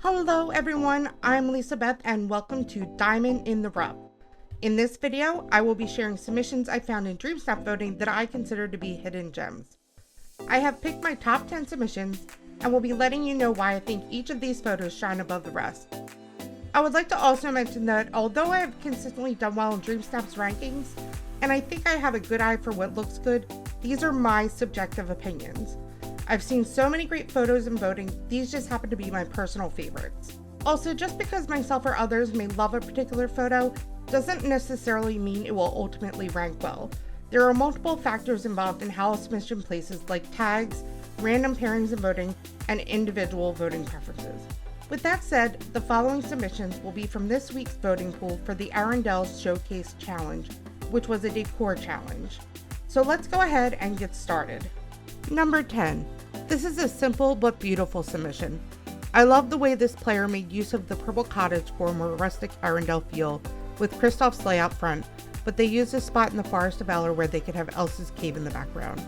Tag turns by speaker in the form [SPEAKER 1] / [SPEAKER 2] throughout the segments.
[SPEAKER 1] Hello everyone, I'm Lisa Beth and welcome to Diamond in the Rough. In this video, I will be sharing submissions I found in DreamSnap voting that I consider to be hidden gems. I have picked my top 10 submissions and will be letting you know why I think each of these photos shine above the rest. I would like to also mention that although I have consistently done well in DreamSnap's rankings, and I think I have a good eye for what looks good, these are my subjective opinions. I've seen so many great photos in voting, these just happen to be my personal favorites. Also, just because myself or others may love a particular photo, doesn't necessarily mean it will ultimately rank well. There are multiple factors involved in how a submission places, like tags, random pairings in voting, and individual voting preferences. With that said, the following submissions will be from this week's voting pool for the Arendelle Showcase challenge, which was a decor challenge. So let's go ahead and get started. Number 10. This is a simple but beautiful submission. I love the way this player made use of the purple cottage for a more rustic Arendelle feel with Kristoff's sleigh out front, but they used a spot in the Forest of Valor where they could have Elsa's cave in the background.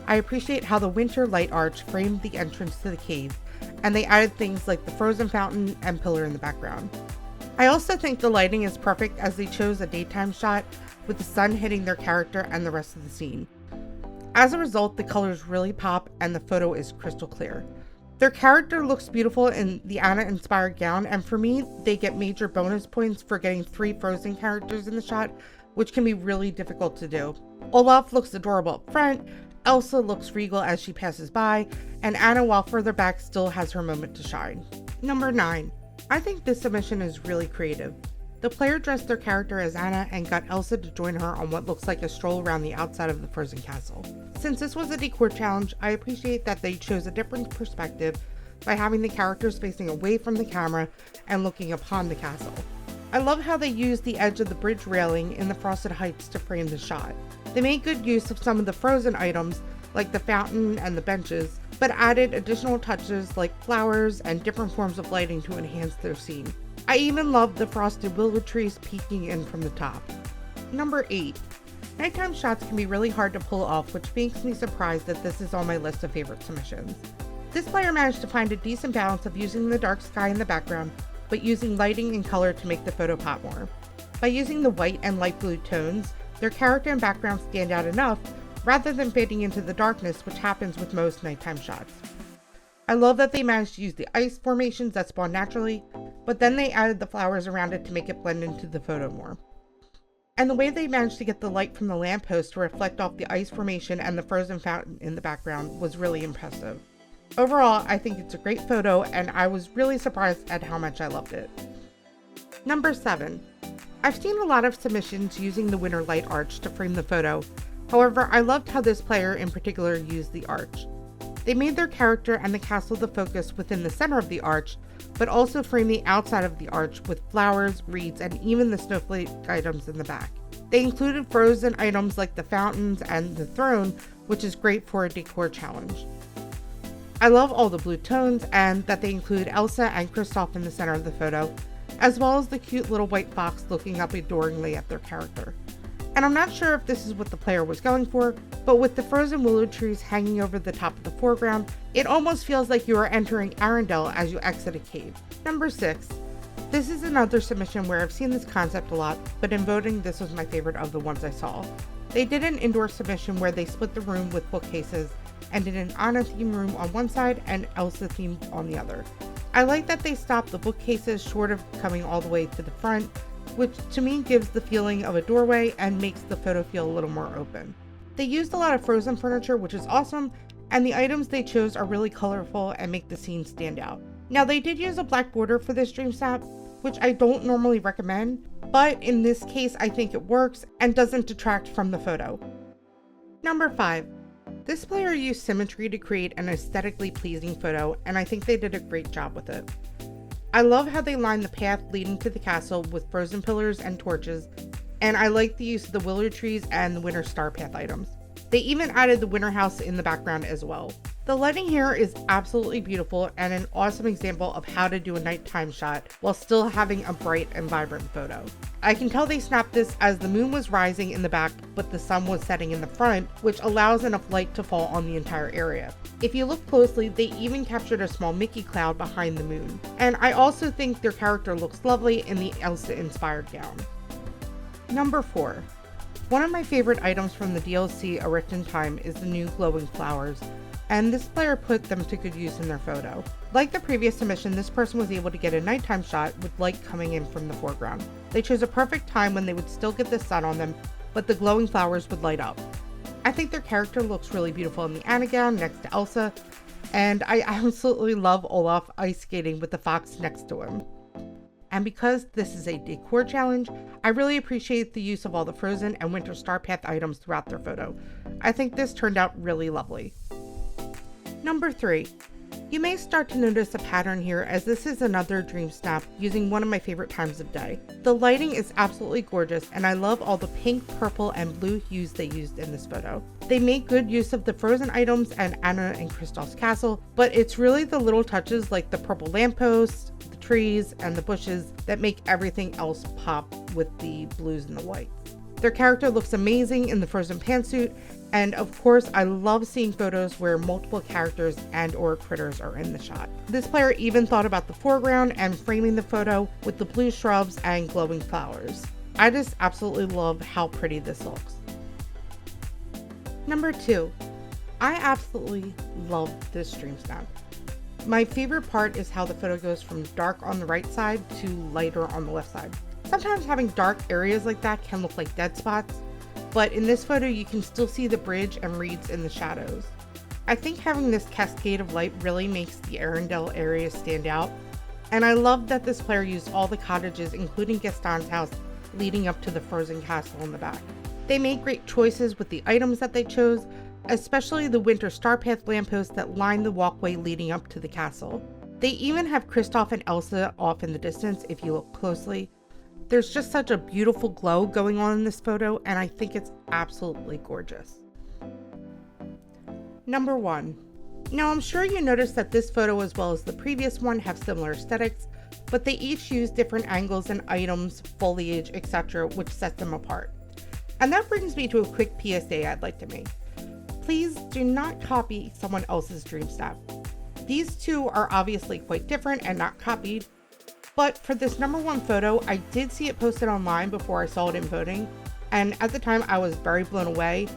[SPEAKER 1] I appreciate how the winter light arch framed the entrance to the cave, and they added things like the frozen fountain and pillar in the background. I also think the lighting is perfect as they chose a daytime shot with the sun hitting their character and the rest of the scene. As a result, the colors really pop and the photo is crystal clear. Their character looks beautiful in the Anna-inspired gown, and for me, they get major bonus points for getting 3 frozen characters in the shot, which can be really difficult to do. Olaf looks adorable up front, Elsa looks regal as she passes by, and Anna, while further back, still has her moment to shine. Number 9. I think this submission is really creative. The player dressed their character as Anna and got Elsa to join her on what looks like a stroll around the outside of the frozen castle. Since this was a decor challenge, I appreciate that they chose a different perspective by having the characters facing away from the camera and looking upon the castle. I love how they used the edge of the bridge railing in the Frosted Heights to frame the shot. They made good use of some of the frozen items, like the fountain and the benches, but added additional touches like flowers and different forms of lighting to enhance their scene. I even love the frosted willow trees peeking in from the top. Number 8. Nighttime shots can be really hard to pull off, which makes me surprised that this is on my list of favorite submissions. This player managed to find a decent balance of using the dark sky in the background, but using lighting and color to make the photo pop more. By using the white and light blue tones, their character and background stand out enough, rather than fading into the darkness, which happens with most nighttime shots. I love that they managed to use the ice formations that spawn naturally, but then they added the flowers around it to make it blend into the photo more. And the way they managed to get the light from the lamppost to reflect off the ice formation and the frozen fountain in the background was really impressive. Overall, I think it's a great photo and I was really surprised at how much I loved it. Number 7. I've seen a lot of submissions using the winter light arch to frame the photo. However, I loved how this player in particular used the arch. They made their character and the castle the focus within the center of the arch, but also framed the outside of the arch with flowers, reeds, and even the snowflake items in the back. They included frozen items like the fountains and the throne, which is great for a decor challenge. I love all the blue tones and that they include Elsa and Kristoff in the center of the photo, as well as the cute little white fox looking up adoringly at their character. And I'm not sure if this is what the player was going for, but with the frozen willow trees hanging over the top of the foreground, it almost feels like you are entering Arendelle as you exit a cave. Number 6. This is another submission where I've seen this concept a lot, but in voting this was my favorite of the ones I saw. They did an indoor submission where they split the room with bookcases and did an Anna theme room on one side and Elsa themed on the other. I like that they stopped the bookcases short of coming all the way to the front, which to me gives the feeling of a doorway and makes the photo feel a little more open. They used a lot of frozen furniture, which is awesome, and the items they chose are really colorful and make the scene stand out. Now they did use a black border for this DreamSnap, which I don't normally recommend, but in this case I think it works and doesn't detract from the photo. Number 5. This player used symmetry to create an aesthetically pleasing photo, and I think they did a great job with it. I love how they lined the path leading to the castle with frozen pillars and torches, and I like the use of the willow trees and the winter star path items. They even added the winter house in the background as well. The lighting here is absolutely beautiful and an awesome example of how to do a nighttime shot while still having a bright and vibrant photo. I can tell they snapped this as the moon was rising in the back, but the sun was setting in the front, which allows enough light to fall on the entire area. If you look closely, they even captured a small Mickey cloud behind the moon. And I also think their character looks lovely in the Elsa-inspired gown. Number 4. One of my favorite items from the DLC A Rift in Time is the new glowing flowers, and this player put them to good use in their photo. Like the previous submission, this person was able to get a nighttime shot with light coming in from the foreground. They chose a perfect time when they would still get the sun on them, but the glowing flowers would light up. I think their character looks really beautiful in the Anna gown next to Elsa, and I absolutely love Olaf ice skating with the fox next to him. And because this is a decor challenge, I really appreciate the use of all the Frozen and Winter Star Path items throughout their photo. I think this turned out really lovely. Number 3. You may start to notice a pattern here, as this is another DreamSnap using one of my favorite times of day. The lighting is absolutely gorgeous, and I love all the pink, purple, and blue hues they used in this photo. They make good use of the Frozen items and Anna and Kristoff's castle, but it's really the little touches like the purple lampposts, the trees, and the bushes that make everything else pop with the blues and the whites. Their character looks amazing in the Frozen pantsuit, and of course I love seeing photos where multiple characters and or critters are in the shot. This player even thought about the foreground and framing the photo with the blue shrubs and glowing flowers. I just absolutely love how pretty this looks. Number 2. I absolutely love this DreamSnap. My favorite part is how the photo goes from dark on the right side to lighter on the left side. Sometimes having dark areas like that can look like dead spots, but in this photo you can still see the bridge and reeds in the shadows. I think having this cascade of light really makes the Arendelle area stand out, and I love that this player used all the cottages, including Gaston's house, leading up to the Frozen castle in the back. They made great choices with the items that they chose, especially the Winter Star Path lampposts that line the walkway leading up to the castle. They even have Kristoff and Elsa off in the distance if you look closely. There's just such a beautiful glow going on in this photo, and I think it's absolutely gorgeous. Number 1. Now I'm sure you noticed that this photo as well as the previous one have similar aesthetics, but they each use different angles and items, foliage, etc., which sets them apart. And that brings me to a quick PSA I'd like to make. Please do not copy someone else's DreamSnap. These two are obviously quite different and not copied, but for this number 1 photo, I did see it posted online before I saw it in voting, and at the time I was very blown away,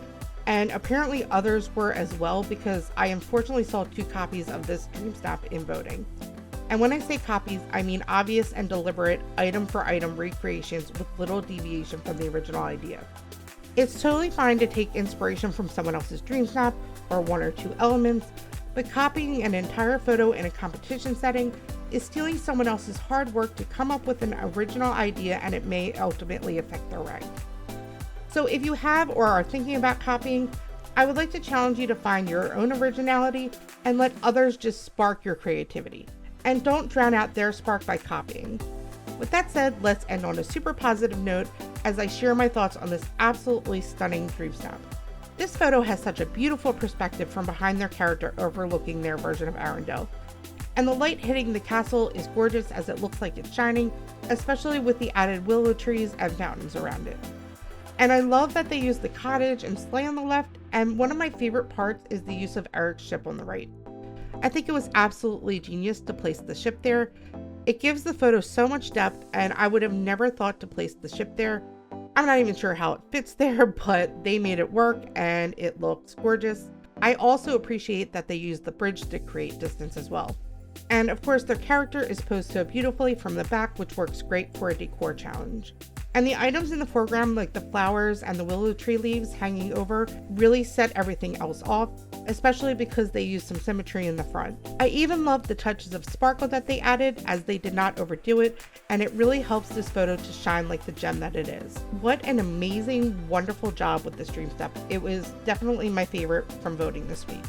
[SPEAKER 1] and apparently others were as well, because I unfortunately saw 2 copies of this DreamSnap in voting. And when I say copies, I mean obvious and deliberate item for item recreations with little deviation from the original idea. It's totally fine to take inspiration from someone else's DreamSnap or 1 or 2 elements, but copying an entire photo in a competition setting is stealing someone else's hard work to come up with an original idea, and it may ultimately affect their rank. So if you have or are thinking about copying, I would like to challenge you to find your own originality and let others just spark your creativity. And don't drown out their spark by copying. With that said, let's end on a super positive note as I share my thoughts on this absolutely stunning DreamSnap. This photo has such a beautiful perspective from behind their character overlooking their version of Arendelle. And the light hitting the castle is gorgeous as it looks like it's shining, especially with the added willow trees and fountains around it. And I love that they use the cottage and sleigh on the left, and one of my favorite parts is the use of Eric's ship on the right. I think it was absolutely genius to place the ship there. It gives the photo so much depth, and I would have never thought to place the ship there. I'm not even sure how it fits there, but they made it work and it looks gorgeous. I also appreciate that they used the bridge to create distance as well. And of course, their character is posed so beautifully from the back, which works great for a decor challenge. And the items in the foreground, like the flowers and the willow tree leaves hanging over, really set everything else off, especially because they used some symmetry in the front. I even love the touches of sparkle that they added, as they did not overdo it, and it really helps this photo to shine like the gem that it is. What an amazing, wonderful job with this DreamSnap. It was definitely my favorite from voting this week.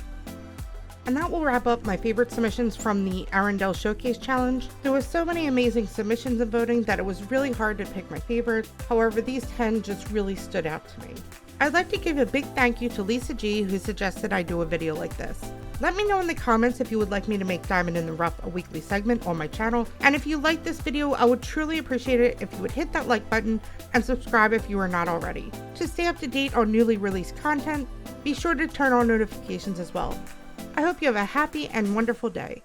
[SPEAKER 1] And that will wrap up my favorite submissions from the Arendelle Showcase challenge. There was so many amazing submissions and voting that it was really hard to pick my favorites. However, these 10 just really stood out to me. I'd like to give a big thank you to Lisa G, who suggested I do a video like this. Let me know in the comments if you would like me to make Diamond in the Rough a weekly segment on my channel, and if you like this video, I would truly appreciate it if you would hit that like button and subscribe if you are not already. To stay up to date on newly released content, be sure to turn on notifications as well. I hope you have a happy and wonderful day.